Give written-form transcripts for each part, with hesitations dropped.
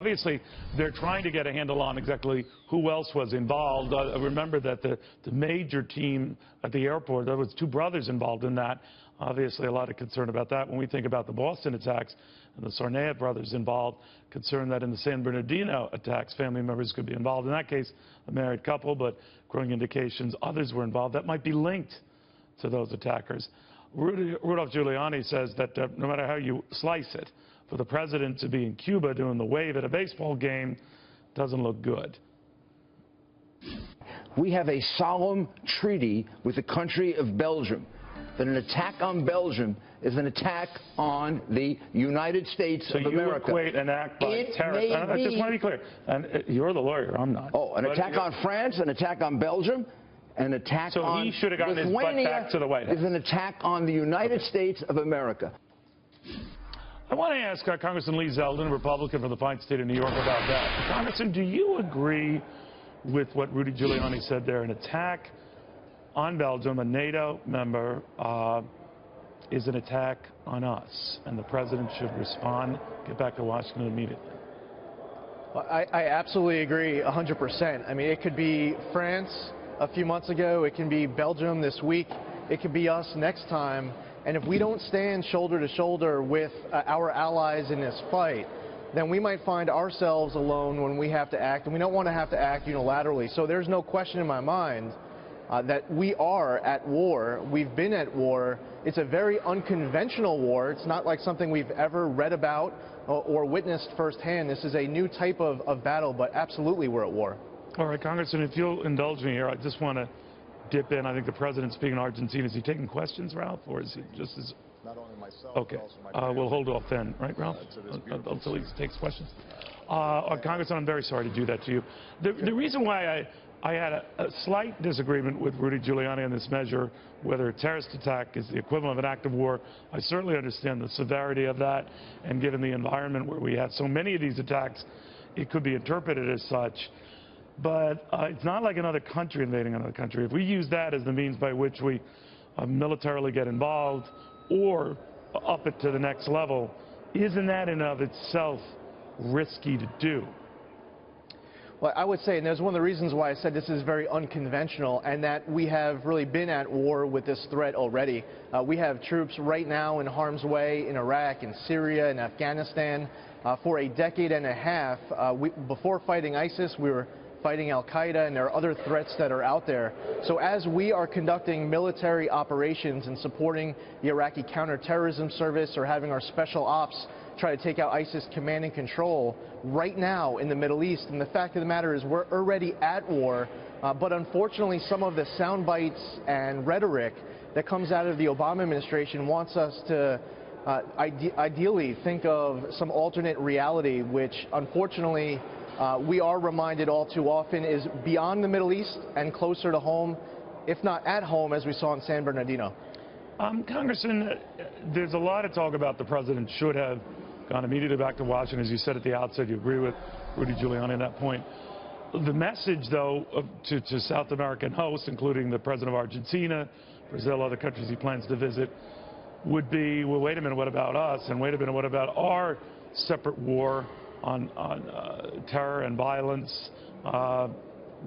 Obviously, they're trying to get a handle on exactly who else was involved. Remember that the major team at the airport, there was two brothers involved in that. Obviously, a lot of concern about that. When we think about the Boston attacks and the Sarnea brothers involved, concerned that in the San Bernardino attacks, family members could be involved. In that case, a married couple, but growing indications others were involved that might be linked to those attackers. Rudolph Giuliani says that no matter how you slice it, for the president to be in Cuba doing the wave at a baseball game doesn't look good. We have a solemn treaty with the country of Belgium that an attack on Belgium is an attack on the United States of America. So you equate an act by terrorists. I just want to be clear. And you're the lawyer. I'm not. Oh, an attack on France, an attack on Belgium, an attack on he should have gotten his butt back to the White House. Is an attack on the United States of America. I want to ask Congressman Lee Zeldin, Republican from the fine state of New York, about that. Congressman, do you agree with what Rudy Giuliani said there? An attack on Belgium, a NATO member, is an attack on us, and the president should respond, get back to Washington immediately. Well, I absolutely agree 100%. I mean, it could be France a few months ago. It can be Belgium this week. It could be us next time. And if we don't stand shoulder to shoulder with our allies in this fight, then we might find ourselves alone when we have to act, and we don't want to have to act unilaterally. So there's no question in my mind that we are at war. We've been at war. It's a very unconventional war. It's not like something we've ever read about or witnessed firsthand. This is a new type of battle, but absolutely we're at war. All right, Congressman, if you'll indulge me here, I just want to dip in. I think the president's speaking in Argentina. Is he taking questions, Ralph, or is he just as... Not only myself, okay. but also my we'll hold off then, right, Ralph? Until he takes questions. Congressman, I'm very sorry to do that to you. The reason why I had a slight disagreement with Rudy Giuliani on this measure, whether a terrorist attack is the equivalent of an act of war, I certainly understand the severity of that, and given the environment where we have so many of these attacks, it could be interpreted as such. But it's not like another country invading another country. If we use that as the means by which we militarily get involved or up it to the next level, isn't that in of itself risky to do? Well, I would say, and there's one of the reasons why I said this is very unconventional, and that we have really been at war with this threat already. We have troops right now in harm's way in Iraq, in Syria, in Afghanistan. For a decade and a half, before fighting ISIS, we were fighting al-Qaeda, and there are other threats that are out there. So as we are conducting military operations and supporting the Iraqi counterterrorism service or having our special ops try to take out ISIS command and control right now in the Middle East, and the fact of the matter is we're already at war, but unfortunately some of the sound bites and rhetoric that comes out of the Obama administration wants us to ideally think of some alternate reality, which unfortunately we are reminded all too often is beyond the Middle East and closer to home, if not at home, as we saw in San Bernardino. Congressman, there's a lot of talk about the president should have gone immediately back to Washington. As you said at the outset, you agree with Rudy Giuliani on that point. The message, though, to South American hosts, including the president of Argentina, Brazil, other countries he plans to visit, would be, well, wait a minute, what about us? And wait a minute, what about our separate war on terror and violence?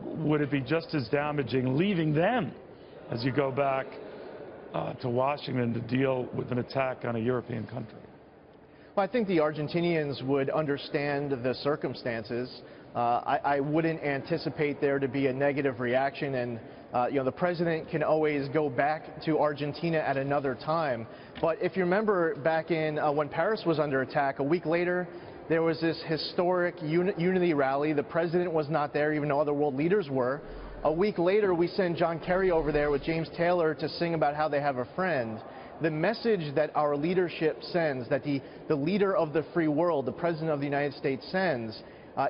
Would it be just as damaging leaving them as you go back to Washington to deal with an attack on a European country? Well, I think the Argentinians would understand the circumstances. I wouldn't anticipate there to be a negative reaction, and you know, the president can always go back to Argentina at another time. But if you remember back in when Paris was under attack, a week later, there was this historic unity rally. The president was not there, even though other world leaders were. A week later, we sent John Kerry over there with James Taylor to sing about how they have a friend. The message that our leadership sends, that the leader of the free world, the president of the United States sends,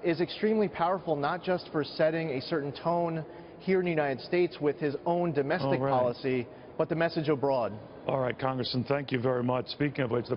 is extremely powerful, not just for setting a certain tone here in the United States with his own domestic policy, but the message abroad. All right, Congressman, thank you very much. Speaking of which, the